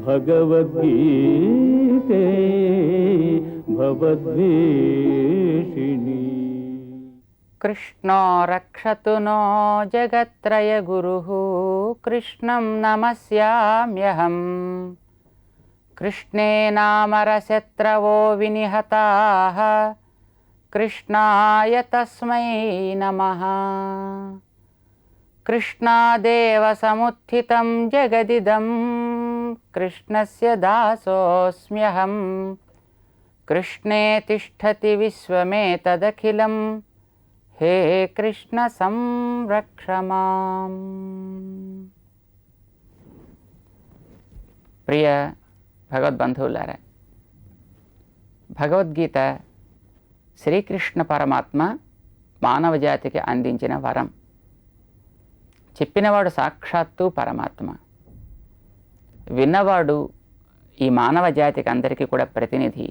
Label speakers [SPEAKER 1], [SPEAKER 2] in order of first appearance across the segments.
[SPEAKER 1] భగవద్గీతే భవద్వేషిణి.
[SPEAKER 2] కృష్ణో రక్షతు no జగత్రయ గురుః కృష్ణం నమస్యామ్యహం. కృష్ణేనామరశత్రవో వినిహతాః కృష్ణాయ తస్మై నమః. కృష్ణాదేవ సముత్థితం జగదిదం కృష్ణస్య దాసోస్మ్యహం. కృష్ణే తిష్టతి విశ్వమేతదఖిలం హే కృష్ణ సంరక్ష మాం. ప్రియ భగవద్బంధువులారా, భగవద్గీత శ్రీకృష్ణ పరమాత్మ మానవజాతికి అందించిన వరం. చెప్పినవాడు సాక్షాత్తు పరమాత్మ, విన్నవాడు ఈ మానవ జాతికి అందరికీ కూడా ప్రతినిధి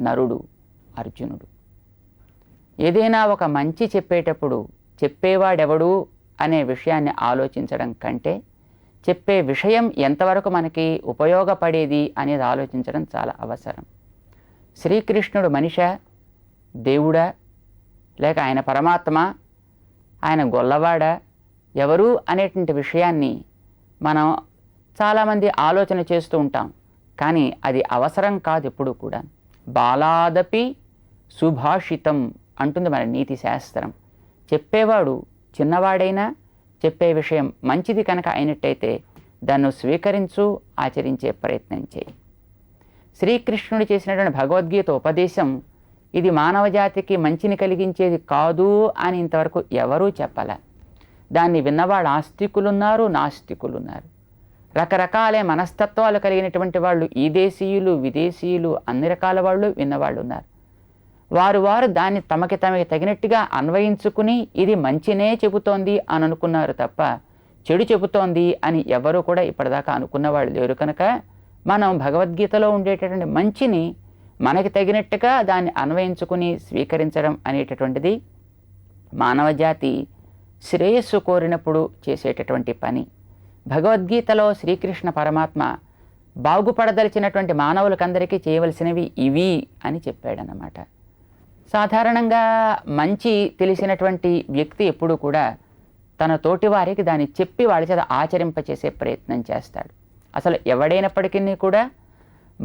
[SPEAKER 2] నరుడు అర్జునుడు. ఏదైనా ఒక మంచి చెప్పేటప్పుడు చెప్పేవాడెవడు అనే విషయాన్ని ఆలోచించడం కంటే చెప్పే విషయం ఎంతవరకు మనకి ఉపయోగపడేది అనేది ఆలోచించడం చాలా అవసరం. శ్రీకృష్ణుడు మనిషా, దేవుడా, లేక ఆయన పరమాత్మ, ఆయన గొల్లవాడా, ఎవరు అనేటువంటి విషయాన్ని మనం చాలామంది ఆలోచన చేస్తూ ఉంటాం. కానీ అది అవసరం కాదు ఎప్పుడు కూడా. బాలాదపి సుభాషితం అంటుంది మన నీతి శాస్త్రం. చెప్పేవాడు చిన్నవాడైనా చెప్పే విషయం మంచిది కనుక అయినట్టయితే దాన్ని స్వీకరించు, ఆచరించే ప్రయత్నం చేయి. శ్రీకృష్ణుడు చేసినటువంటి భగవద్గీత ఉపదేశం ఇది మానవజాతికి మంచిని కలిగించేది కాదు అని ఇంతవరకు ఎవరూ చెప్పలే. దాన్ని విన్నవాళ్ళు ఆస్తికులున్నారు, నాస్తికులున్నారు. రకరకాలే మనస్తత్వాలు కలిగినటువంటి వాళ్ళు, ఈ దేశీయులు విదేశీయులు అన్ని రకాల వాళ్ళు విన్నవాళ్ళు ఉన్నారు. వారు దాన్ని తమకి తగినట్టుగా అన్వయించుకుని ఇది మంచినే చెబుతోంది అని అనుకున్నారు తప్ప చెడు చెబుతోంది అని ఎవరు కూడా ఇప్పటిదాకా అనుకున్న వాళ్ళు లేరు. కనుక మనం భగవద్గీతలో ఉండేటటువంటి మంచిని మనకి తగినట్టుగా దాన్ని అన్వయించుకుని స్వీకరించడం అనేటటువంటిది మానవజాతి శ్రేయస్సు కోరినప్పుడు చేసేటటువంటి పని. భగవద్గీతలో శ్రీకృష్ణ పరమాత్మ బాగుపడదలిచినటువంటి మానవులకందరికీ చేయవలసినవి ఇవి అని చెప్పాడన్నమాట. సాధారణంగా మంచి తెలిసినటువంటి వ్యక్తి ఎప్పుడూ కూడా తన తోటి వారికి దాన్ని చెప్పి వాళ్ళ చేత ఆచరింపచేసే ప్రయత్నం చేస్తాడు. అసలు ఎవడైనప్పటికీ కూడా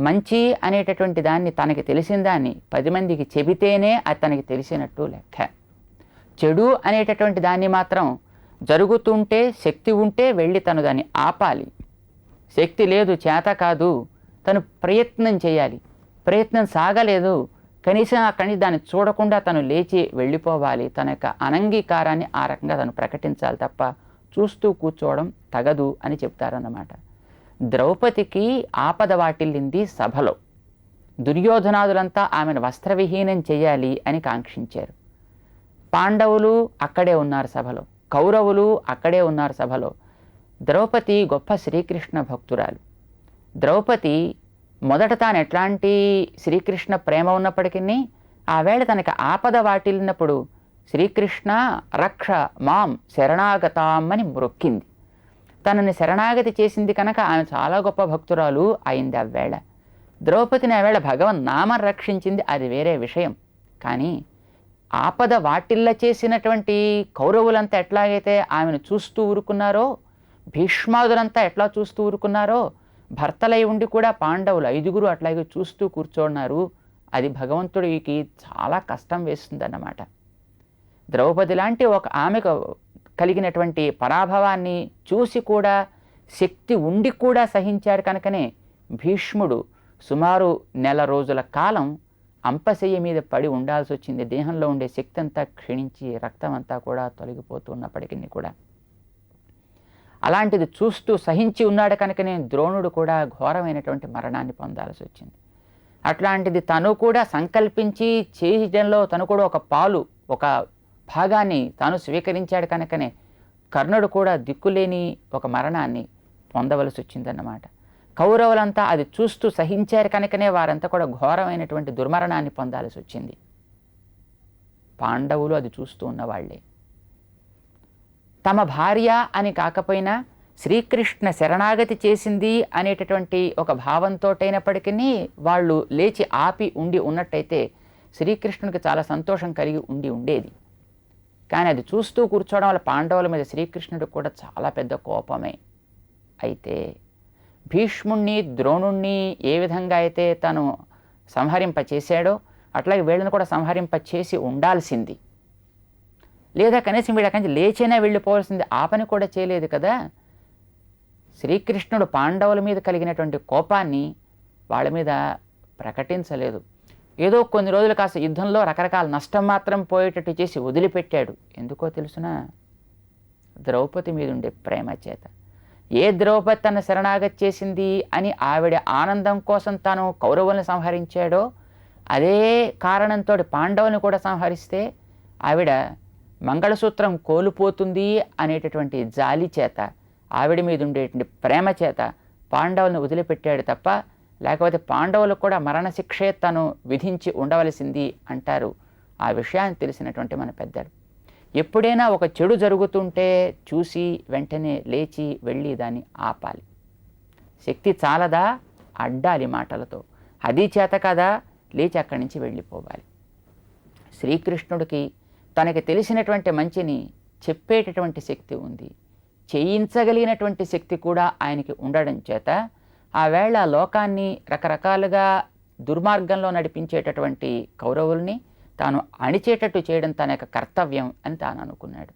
[SPEAKER 2] మంచి అనేటటువంటి దాన్ని, తనకి తెలిసిన దాన్ని 10 మందికి చెబితేనే అది తనకి తెలిసినట్టు లెక్క. చెడు అనేటటువంటి దాన్ని మాత్రం జరుగుతుంటే శక్తి ఉంటే వెళ్ళి తను దాన్ని ఆపాలి. శక్తి లేదు, చేత కాదు, తను ప్రయత్నం చేయాలి. ప్రయత్నం సాగలేదు, కనీసం అక్కడి నుంచి దాన్ని చూడకుండా తను లేచి వెళ్ళిపోవాలి. తన యొక్క అనంగీకారాన్ని ఆ రకంగా తను ప్రకటించాలి తప్ప చూస్తూ కూర్చోవడం తగదు అని చెప్తారన్నమాట. ద్రౌపదికి ఆపద వాటిల్లింది సభలో. దుర్యోధనాదులంతా ఆమెను వస్త్రవిహీనం చేయాలి అని కాంక్షించారు. పాండవులు అక్కడే ఉన్నారు సభలో, కౌరవులు అక్కడే ఉన్నారు సభలో. ద్రౌపది గొప్ప శ్రీకృష్ణ భక్తురాలు. ద్రౌపది మొదట తాను ఎట్లాంటి శ్రీకృష్ణ ప్రేమ ఉన్నప్పటికీ ఆ వేళ తనకి ఆపద వాటిల్లినప్పుడు శ్రీకృష్ణ రక్ష మాం శరణాగతాం అని మొక్కింది. తనని శరణాగతి చేసింది కనుక ఆమె చాలా గొప్ప భక్తురాలు అయింది. ఆ వేళ ద్రౌపదిని ఆ వేళ భగవన్ నామం రక్షించింది, అది వేరే విషయం. కానీ ఆపద వాటిల్ల చేసినటువంటి కౌరవులంతా ఎట్లాగైతే ఆమెను చూస్తూ ఊరుకున్నారో, భీష్మాదులంతా ఎట్లా చూస్తూ ఊరుకున్నారో, భర్తలై ఉండి కూడా పాండవులు 5 అట్లాగే చూస్తూ కూర్చోన్నారు. అది భగవంతుడికి చాలా కష్టం వేస్తుందన్నమాట. ద్రౌపది లాంటి ఒక ఆమెకు కలిగినటువంటి పరాభవాన్ని చూసి కూడా శక్తి ఉండి కూడా సహించాడు కనుకనే భీష్ముడు సుమారు 1 నెల రోజుల కాలం అంపశయ్య మీద పడి ఉండాల్సి వచ్చింది. దేహంలో ఉండే శక్తి అంతా క్షీణించి రక్తం అంతా కూడా తొలగిపోతున్నప్పటికీ కూడా అలాంటిది చూస్తూ సహించి ఉన్నాడు కనుకనే ద్రోణుడు కూడా ఘోరమైనటువంటి మరణాన్ని పొందాల్సి వచ్చింది. అట్లాంటిది తను కూడా సంకల్పించి చేయడంలో తను కూడా ఒక భాగాన్ని తాను స్వీకరించాడు కనుకనే కర్ణుడు కూడా దిక్కులేని ఒక మరణాన్ని పొందవలసి వచ్చిందన్నమాట. కౌరవులంతా అది చూస్తూ సహించారు కనుకనే వారంతా కూడా ఘోరమైనటువంటి దుర్మరణాన్ని పొందాల్సి వచ్చింది. పాండవులు అది చూస్తూ ఉన్నవాళ్లే. తమ భార్య అని కాకపోయినా శ్రీకృష్ణ శరణాగతి చేసింది అనేటటువంటి ఒక భావంతోటైనప్పటికీ వాళ్ళు లేచి ఆపి ఉన్నట్టయితే శ్రీకృష్ణునికి చాలా సంతోషం కలిగి ఉండేది. కానీ అది చూస్తూ కూర్చోవడం వల్ల పాండవుల మీద శ్రీకృష్ణుడికి కూడా చాలా పెద్ద కోపమే. అయితే భీష్ముణ్ణి ద్రోణుణ్ణి ఏ విధంగా అయితే తను సంహరింపచేశాడో అట్లాగే వీళ్ళని కూడా సంహరింపచేసి ఉండాల్సింది. లేదా కనీసం వీళ్ళ కంచి లేచైనా వెళ్ళిపోవాల్సింది. ఆ పని కూడా చేయలేదు కదా. శ్రీకృష్ణుడు పాండవుల మీద కలిగినటువంటి కోపాన్ని వాళ్ళ మీద ప్రకటించలేదు. ఏదో కొన్ని రోజులు కాస్త యుద్ధంలో రకరకాల నష్టం మాత్రం పోయేటట్టు చేసి వదిలిపెట్టాడు. ఎందుకో తెలుసునా? ద్రౌపది మీద ఉండే ప్రేమ చేత. ఏ ద్రౌపది తన శరణాగతి చేసింది అని ఆవిడ ఆనందం కోసం తాను కౌరవుల్ని సంహరించాడో అదే కారణంతో పాండవుని కూడా సంహరిస్తే ఆవిడ మంగళసూత్రం కోల్పోతుంది అనేటటువంటి జాలి చేత, ఆవిడ మీద ఉండేటువంటి ప్రేమ చేత పాండవులను వదిలిపెట్టాడు తప్ప, లేకపోతే పాండవులకు కూడా మరణశిక్షే తను విధించి ఉండవలసింది అంటారు. ఆ విషయాన్ని తెలిసినటువంటి మన పెద్దలు. ఎప్పుడైనా ఒక చెడు జరుగుతుంటే చూసి వెంటనే లేచి వెళ్ళి దాన్ని ఆపాలి. శక్తి చాలదా అడ్డాలి మాటలతో, అది చేత కదా లేచి అక్కడి నుంచి వెళ్ళిపోవాలి. శ్రీకృష్ణుడికి తనకి తెలిసినటువంటి మంచిని చెప్పేటటువంటి శక్తి ఉంది, చేయించగలిగినటువంటి శక్తి కూడా ఆయనకి ఉండడం చేత ఆ వేళ లోకాన్ని రకరకాలుగా దుర్మార్గంలో నడిపించేటటువంటి కౌరవుల్ని తాను అణిచేటట్టు చేయడం తన యొక్క కర్తవ్యం అని తాను అనుకున్నాడు.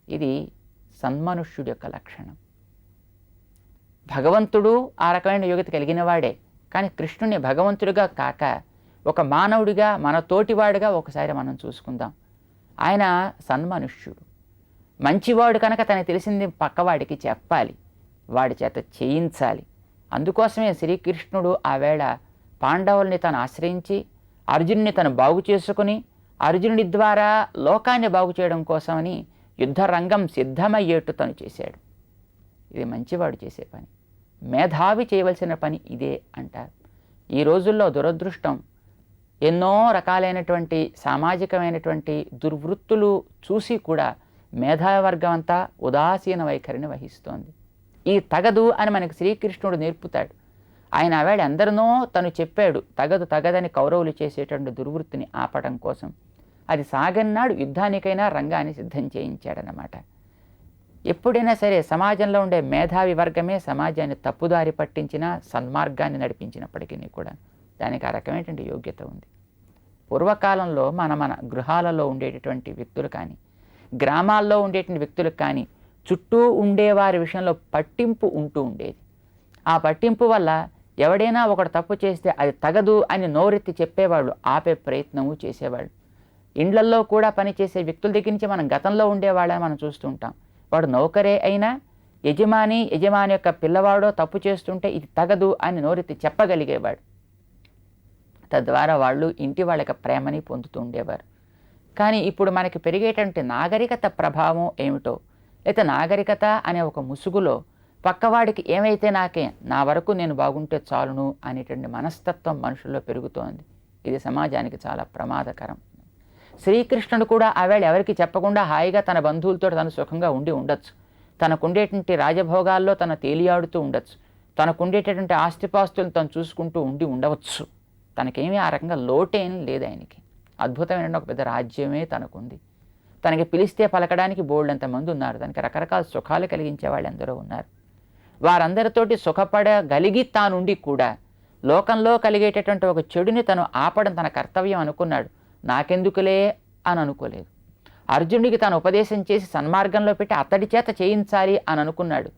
[SPEAKER 2] ఇది సన్మనుష్యుడి యొక్క లక్షణం. భగవంతుడు ఆ రకమైన యోగ్యత కలిగిన వాడే, కానీ కృష్ణుని భగవంతుడిగా కాక ఒక మానవుడిగా మన తోటివాడుగా ఒకసారి మనం చూసుకుందాం. ఆయన సన్మనుష్యుడు, మంచివాడు కనుక తనకు తెలిసింది పక్కవాడికి చెప్పాలి, వాడి చేత చేయించాలి. అందుకోసమే శ్రీకృష్ణుడు ఆ వేళ పాండవుల్ని తను ఆశ్రయించి అర్జునుని తను బాగు చేసుకుని అర్జునుడి ద్వారా లోకాన్ని బాగు చేయడం కోసమని యుద్ధరంగం సిద్ధమయ్యేట్టు తను చేశాడు. ఇది మంచివాడు చేసే పని, మేధావి చేయవలసిన పని ఇదే అంటారు. ఈ రోజుల్లో దురదృష్టం, ఎన్నో రకాలైనటువంటి సామాజికమైనటువంటి దుర్వృత్తులు చూసి కూడా మేధావర్గం అంతా ఉదాసీన వైఖరిని వహిస్తోంది. ఈ తగదు అని మనకి శ్రీకృష్ణుడు నేర్పుతాడు. ఆయన ఆవేళ అందరినో తను చెప్పాడు, తగదని కౌరవులు చేసేటువంటి దుర్వృత్తిని ఆపడం కోసం. అది సాగన్నాడు యుద్ధానికైనా రంగాన్ని సిద్ధం చేయించాడనమాట. ఎప్పుడైనా సరే సమాజంలో ఉండే మేధావి వర్గమే సమాజాన్ని తప్పుదారి పట్టించిన సన్మార్గాన్ని నడిపించినప్పటికీ కూడా దానికి ఆ రకమైనటువంటి యోగ్యత ఉంది. పూర్వకాలంలో మన గృహాలలో ఉండేటటువంటి వ్యక్తులు కానీ, గ్రామాల్లో ఉండేటువంటి వ్యక్తులకు కానీ చుట్టూ ఉండేవారి విషయంలో పట్టింపు ఉంటూ ఉండేది. ఆ పట్టింపు వల్ల ఎవడైనా ఒకడు తప్పు చేస్తే అది తగదు అని నోరెత్తి చెప్పేవాళ్ళు, ఆపే ప్రయత్నము చేసేవాళ్ళు. ఇండ్లల్లో కూడా పనిచేసే వ్యక్తుల దగ్గర నుంచి మనం గతంలో ఉండేవాళ్ళని మనం చూస్తూ ఉంటాం. వాడు నౌకరే అయినా యజమాని యొక్క పిల్లవాడో తప్పు చేస్తుంటే ఇది తగదు అని నోరెత్తి చెప్పగలిగేవాడు. తద్వారా వాళ్ళు ఇంటి వాళ్ళ ప్రేమని పొందుతూ ఉండేవారు. కానీ ఇప్పుడు మనకి పెరిగేటువంటి నాగరికత ప్రభావం ఏమిటో, అయితే నాగరికత అనే ఒక ముసుగులో పక్కవాడికి ఏమైతే నాకే, నా వరకు నేను బాగుంటే చాలును అనేటువంటి మనస్తత్వం మనుషుల్లో పెరుగుతోంది. ఇది సమాజానికి చాలా ప్రమాదకరం. శ్రీకృష్ణుడు కూడా ఆవేళ ఎవరికి చెప్పకుండా హాయిగా తన బంధువులతో తను సుఖంగా ఉండొచ్చు. తనకుండేటువంటి రాజభోగాల్లో తను తేలియాడుతూ ఉండొచ్చు. తనకుండేటటువంటి ఆస్తిపాస్తులను తను చూసుకుంటూ ఉండవచ్చు. తనకేమీ ఆ రకంగా లోటేం లేదు. ఆయనకి అద్భుతమైన ఒక పెద్ద రాజ్యమే తనకుంది. తనకి పిలిస్తే పలకడానికి బోల్డంత మంది ఉన్నారు. తనకి రకరకాల సుఖాలు కలిగించే వాళ్ళు ఎందరో ఉన్నారు. వారందరితోటి సుఖపడగలిగి తానుండి కూడా లోకంలో కలిగేటటువంటి ఒక చెడుని తను ఆపడం తన కర్తవ్యం అనుకున్నాడు. నాకెందుకులే అని అనుకోలేదు. అర్జునుడికి తాను ఉపదేశం చేసి సన్మార్గంలో పెట్టి అతడి చేత చేయించాలి అని అనుకున్నాడు.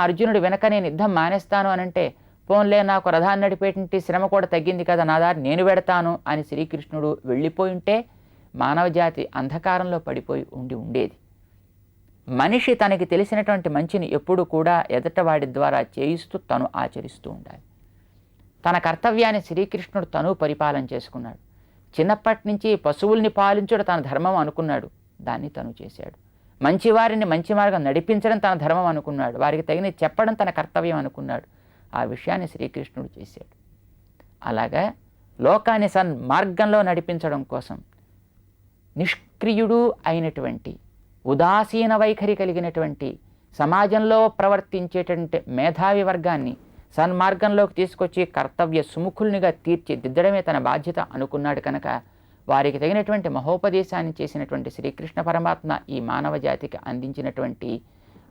[SPEAKER 2] అర్జునుడు వెనక నేను యుద్ధం మానేస్తాను అనంటే, పోన్లే నాకు రథాన్ని నడిపేటువంటి శ్రమ కూడా తగ్గింది కదా, నా దారి నేను పెడతాను అని శ్రీకృష్ణుడు వెళ్ళిపోయింటే మానవజాతి అంధకారంలో పడిపోయి ఉండేది. మనిషి తనకి తెలిసినటువంటి మంచిని ఎప్పుడు కూడా ఎదటవాడి ద్వారా చేయిస్తూ తను ఆచరిస్తూ ఉండాలి. తన కర్తవ్యాన్ని శ్రీకృష్ణుడు తను పరిపాలన చేసుకున్నాడు. చిన్నప్పటి నుంచి పశువుల్ని పాలించడం తన ధర్మం అనుకున్నాడు, దాన్ని తను చేశాడు. మంచివారిని మంచి మార్గం నడిపించడం తన ధర్మం అనుకున్నాడు, వారికి తగిన చెప్పడం తన కర్తవ్యం అనుకున్నాడు. ఆ విషయాన్ని శ్రీకృష్ణుడు చేశాడు. అలాగా లోకాన్ని సన్మార్గంలో నడిపించడం కోసం నిష్క్రియుడు అయినటువంటి ఉదాసీన వైఖరి కలిగినటువంటి సమాజంలో ప్రవర్తించేటువంటి మేధావి వర్గాన్ని సన్మార్గంలోకి తీసుకొచ్చి కర్తవ్య సుముఖుల్నిగా తీర్చిదిద్దడమే తన బాధ్యత అనుకున్నాడు కనుక వారికి తగినటువంటి మహోపదేశాన్ని చేసినటువంటి శ్రీకృష్ణ పరమాత్మ ఈ మానవ జాతికి అందించినటువంటి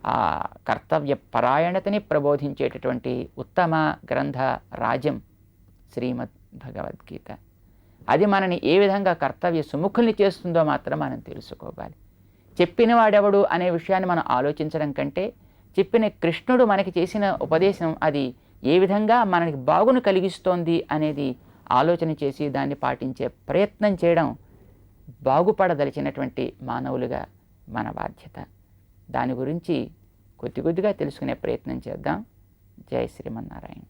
[SPEAKER 2] ఆ కర్తవ్య పరాయణతని ప్రబోధించేటటువంటి ఉత్తమ గ్రంథ రాజ్యం శ్రీమద్ భగవద్గీత. అది మనని ఏ విధంగా కర్తవ్య సుముఖుల్ని చేస్తుందో మాత్రం మనం తెలుసుకోవాలి. చెప్పిన వాడెవడు అనే విషయాన్ని మనం ఆలోచించడం కంటే చెప్పిన కృష్ణుడు మనకి చేసిన ఉపదేశం అది ఏ విధంగా మనకి బాగును కలిగిస్తోంది అనేది ఆలోచన చేసి దాన్ని పాటించే ప్రయత్నం చేయడం బాగుపడదలిచినటువంటి మానవులుగా మన బాధ్యత. దాని గురించి కొద్దిగా తెలుసుకునే ప్రయత్నం చేద్దాం. జై శ్రీమన్నారాయణ.